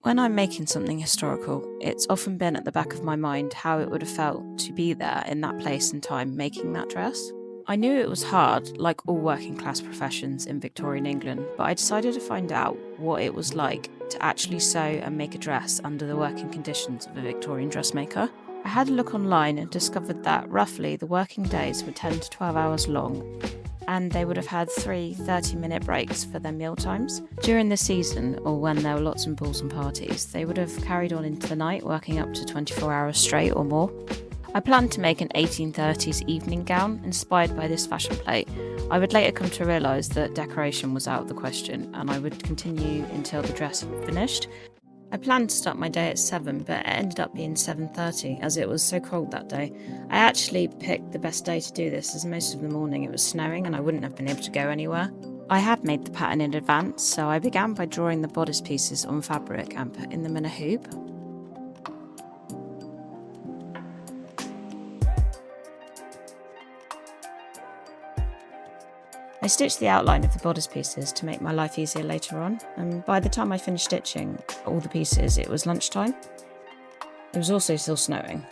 When I'm making something historical, it's often been at the back of my mind how it would have felt to be there in that place and time making that dress. I knew it was hard, like all working class professions in Victorian England, but I decided to find out what it was like to actually sew and make a dress under the working conditions of a Victorian dressmaker. I had a look online and discovered that roughly the working days were 10 to 12 hours long, and they would have had 3 30-minute breaks for their meal times. During the season, or when there were lots of balls and parties, they would have carried on into the night, working up to 24 hours straight or more. I planned to make an 1830s evening gown inspired by this fashion plate. I would later come to realise that decoration was out of the question, and I would continue until the dress had finished. I planned to start my day at 7, but it ended up being 7:30 as it was so cold that day. I actually picked the best day to do this as most of the morning it was snowing and I wouldn't have been able to go anywhere. I had made the pattern in advance, so I began by drawing the bodice pieces on fabric and putting them in a hoop. I stitched the outline of the bodice pieces to make my life easier later on, and by the time I finished stitching all the pieces, it was lunchtime. It was also still snowing.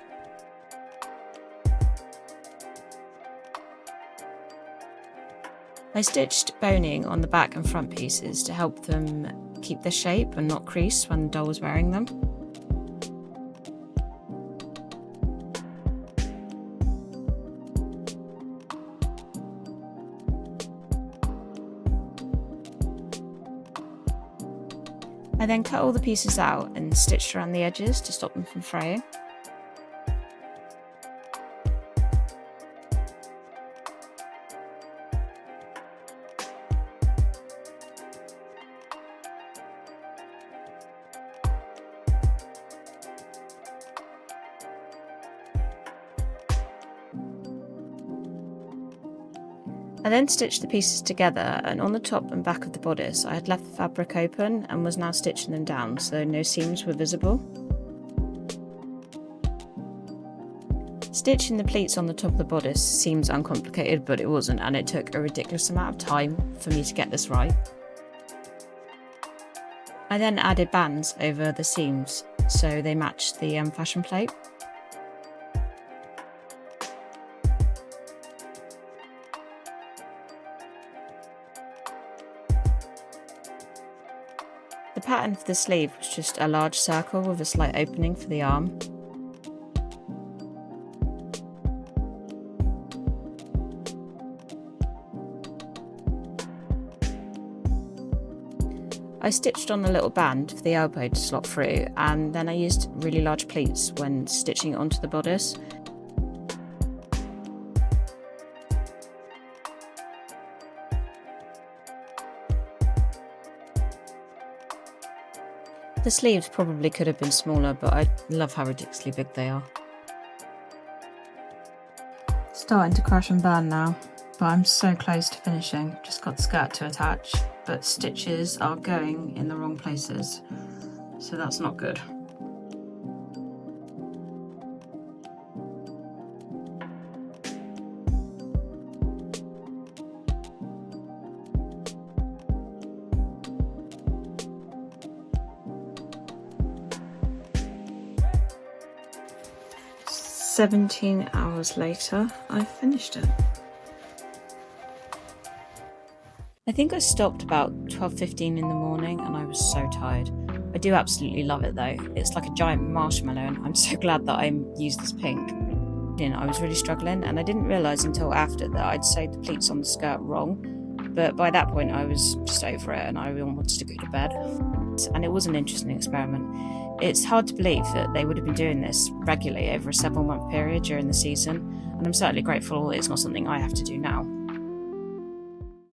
I stitched boning on the back and front pieces to help them keep their shape and not crease when the doll was wearing them. I then cut all the pieces out and stitched around the edges to stop them from fraying. I then stitched the pieces together, and on the top and back of the bodice I had left the fabric open and was now stitching them down so no seams were visible. Stitching the pleats on the top of the bodice seems uncomplicated, but it wasn't, and it took a ridiculous amount of time for me to get this right. I then added bands over the seams so they matched the fashion plate. The pattern for the sleeve was just a large circle with a slight opening for the arm. I stitched on a little band for the elbow to slot through, and then I used really large pleats when stitching it onto the bodice. The sleeves probably could have been smaller, but I love how ridiculously big they are. Starting to crash and burn now, but I'm so close to finishing. Just got the skirt to attach, but stitches are going in the wrong places, so that's not good. "17 hours later, I've finished it." I think I stopped about 12:15 in the morning and I was so tired. I do absolutely love it though. It's like a giant marshmallow and I'm so glad that I used this pink. I was really struggling, and I didn't realise until after that I'd sewed the pleats on the skirt wrong, but by that point I was just over it and I really wanted to go to bed. And it was an interesting experiment. It's hard to believe that they would have been doing this regularly over a several-month period during the season, and I'm certainly grateful it's not something I have to do now.